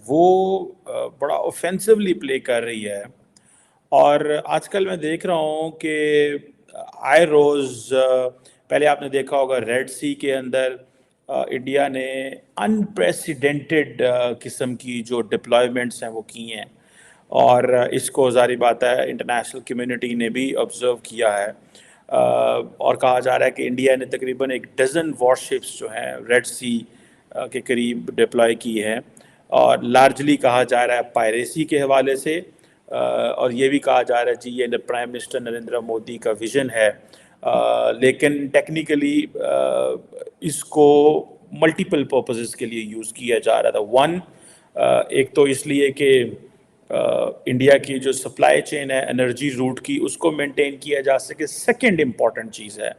वो बड़ा offensively play कर रही है। और आजकल मैं देख रहा हूँ कि आए रोज़ पहले आपने देखा होगा रेड सी के अंदर इंडिया ने अनप्रेसिडेंटेड किस्म की जो डिप्लॉयमेंट्स हैं वो की हैं, और इसको ज़ाहिर बात है इंटरनेशनल कम्युनिटी ने भी ऑब्ज़र्व किया है। और कहा जा रहा है कि इंडिया ने तकरीबन 1 डज़न वॉरशिप्स जो हैं रेड सी के करीब डिप्लॉय की है, और लार्जली कहा जा रहा है पायरेसी के हवाले से। और ये भी कहा जा रहा है जी ये प्राइम मिनिस्टर नरेंद्र मोदी का विज़न है, लेकिन टेक्निकली इसको मल्टीपल पर्पसेस के लिए यूज़ किया जा रहा था। वन, एक तो इसलिए कि इंडिया की जो सप्लाई चेन है एनर्जी रूट की उसको मेंटेन किया जा सके। सेकंड इम्पॉर्टेंट चीज़ है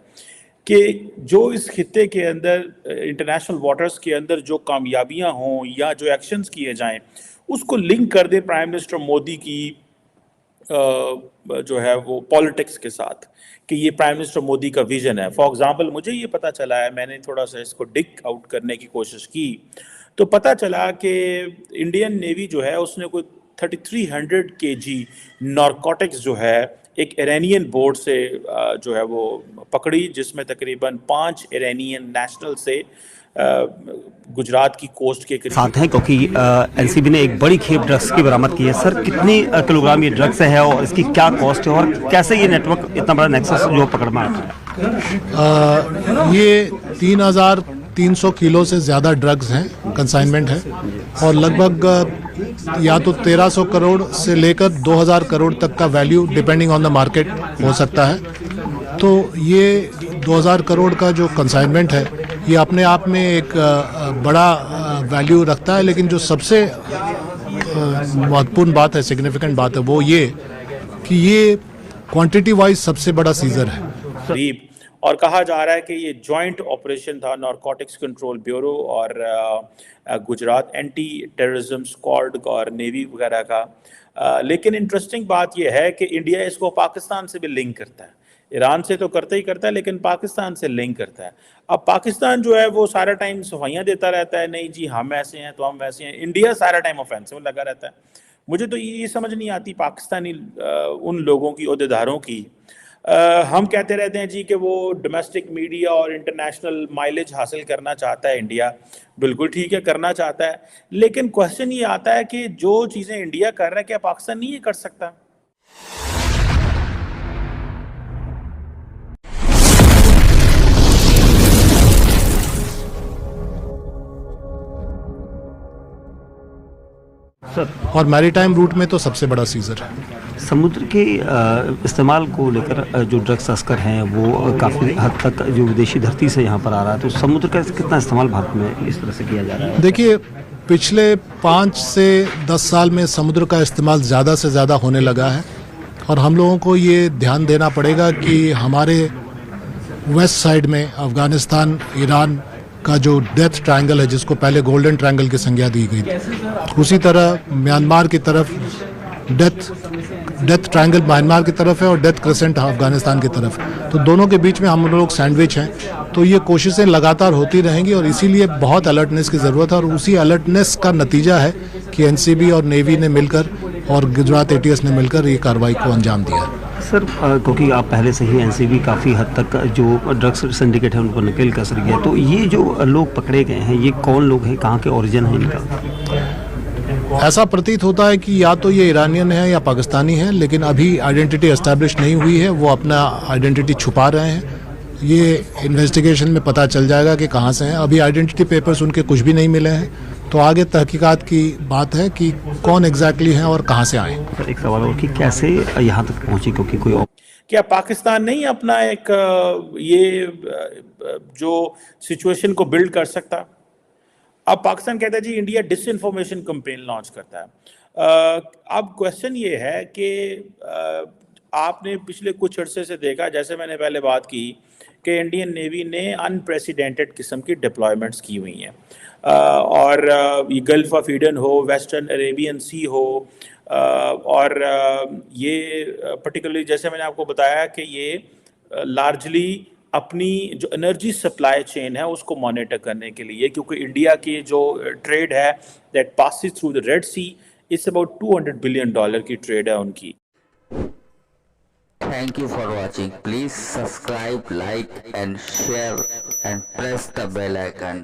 कि जो इस खित्ते के अंदर इंटरनेशनल वाटर्स के अंदर जो कामयाबियां हों या जो एक्शंस किए जाएं उसको लिंक कर दे प्राइम मिनिस्टर मोदी की जो है वो पॉलिटिक्स के साथ, कि ये प्राइम मिनिस्टर मोदी का विजन है। फॉर एग्जांपल मुझे ये पता चला है, मैंने थोड़ा सा इसको डिग आउट करने की कोशिश की तो पता चला कि इंडियन नेवी जो है उसने कोई 3300 केजी नारकोटिक्स जो है एक इरानियन बोर्ड से जो है वो पकड़ी, जिसमें तकरीबन 5 इरानियन नेशनल से गुजरात की कोस्ट के साथ हैं, क्योंकि एनसीबी ने एक बड़ी खेप ड्रग्स की बरामद की है। सर, कितनी किलोग्राम ये ड्रग्स है और इसकी क्या कॉस्ट है और कैसे ये नेटवर्क इतना बड़ा नेक्सस जो पकड़ में आया? ये 3300 किलो से ज़्यादा ड्रग्स हैं, कंसाइनमेंट है, और लगभग या तो 1300 करोड़ से लेकर 2000 करोड़ तक का value depending on the market हो सकता है। तो ये 2000 करोड़ का जो कंसाइनमेंट है ये अपने आप में एक बड़ा वैल्यू रखता है, लेकिन जो सबसे महत्वपूर्ण बात है, सिग्निफिकेंट बात है, वो ये कि ये क्वांटिटी वाइज सबसे बड़ा सीजर है। और कहा जा रहा है कि ये जॉइंट ऑपरेशन था नारकोटिक्स कंट्रोल ब्यूरो और गुजरात एंटी टेररिज्म स्क्वाड और नेवी वगैरह का। लेकिन इंटरेस्टिंग बात ये है कि इंडिया इसको पाकिस्तान से भी लिंक करता है। ईरान से तो करता ही करता है, लेकिन पाकिस्तान से लिंक करता है। अब पाकिस्तान जो है वो सारा टाइम सफाइयाँ देता रहता है, नहीं जी हम ऐसे हैं तो हम वैसे हैं। इंडिया सारा टाइम ऑफेंसिव लगा रहता है। मुझे तो ये समझ नहीं आती पाकिस्तानी उन लोगों की, ओहदेदारों की। हम कहते रहते हैं जी कि वो डोमेस्टिक मीडिया और इंटरनेशनल माइलेज हासिल करना चाहता है इंडिया, बिल्कुल ठीक है, करना चाहता है, लेकिन क्वेश्चन ये आता है कि जो चीज़ें इंडिया कर रहा है क्या पाकिस्तान नहीं ये कर सकता? सर, और मैरीटाइम रूट में तो सबसे बड़ा सीजर है। समुद्र के इस्तेमाल को लेकर जो ड्रग्स तस्कर हैं वो काफ़ी हद तक जो विदेशी धरती से यहाँ पर आ रहा है, तो समुद्र का कितना इस्तेमाल भारत में इस तरह से किया जा रहा है? देखिए, पिछले 5 से 10 साल में समुद्र का इस्तेमाल ज़्यादा से ज़्यादा होने लगा है, और हम लोगों को ये ध्यान देना पड़ेगा कि हमारे वेस्ट साइड में अफ़गानिस्तान, ईरान का जो डेथ ट्रायंगल है, जिसको पहले गोल्डन ट्रायंगल की संज्ञा दी गई थी, उसी तरह म्यांमार की तरफ डेथ ट्रायंगल म्यांमार की तरफ है और डेथ क्रेसेंट अफगानिस्तान की तरफ है। तो दोनों के बीच में हम लोग सैंडविच हैं। तो ये कोशिशें लगातार होती रहेंगी और इसीलिए बहुत अलर्टनेस की ज़रूरत है, और उसी अलर्टनेस का नतीजा है कि एनसीबी और नेवी ने मिलकर और गुजरात एटीएस ने मिलकर ये कार्रवाई को अंजाम दिया है। सर, क्योंकि आप पहले से ही एनसीबी काफ़ी हद तक जो ड्रग्स सिंडिकेट है उनको नकेल कस रही है, तो ये जो लोग पकड़े गए हैं ये कौन लोग हैं, कहाँ के ओरिजिन है इनका? ऐसा प्रतीत होता है कि या तो ये ईरानियन है या पाकिस्तानी है, लेकिन अभी आइडेंटिटी एस्टैब्लिश नहीं हुई है, वो अपना आइडेंटिटी छुपा रहे हैं। ये इन्वेस्टिगेशन में पता चल जाएगा कि कहाँ से हैं। अभी आइडेंटिटी पेपर्स उनके कुछ भी नहीं मिले हैं, तो आगे तहकीकात की बात है कि कौन एग्जैक्टली हैं और कहाँ से आए। सर, एक सवाल और कि कैसे यहाँ तक पहुँची, क्योंकि कोई क्या पाकिस्तान नहीं अपना एक ये जो सिचुएशन को बिल्ड कर सकता? अब पाकिस्तान कहता है जी इंडिया डिसइंफॉर्मेशन कैंपेन लॉन्च करता है। अब क्वेश्चन ये है कि आपने पिछले कुछ अरसे से देखा, जैसे मैंने पहले बात की कि इंडियन नेवी ने अनप्रेसिडेंटेड किस्म की डिप्लॉयमेंट्स की हुई हैं, और ये गल्फ ऑफ ईडन हो, वेस्टर्न अरेबियन सी हो, और ये पर्टिकुलरली जैसे मैंने आपको बताया कि ये लार्जली अपनी जो एनर्जी सप्लाई चेन है उसको मॉनिटर करने के लिए, क्योंकि इंडिया की जो ट्रेड है that passes through the Red Sea, it's about $200 billion की ट्रेड है उनकी। Thank you for watching. Please subscribe, like and share and press the bell icon.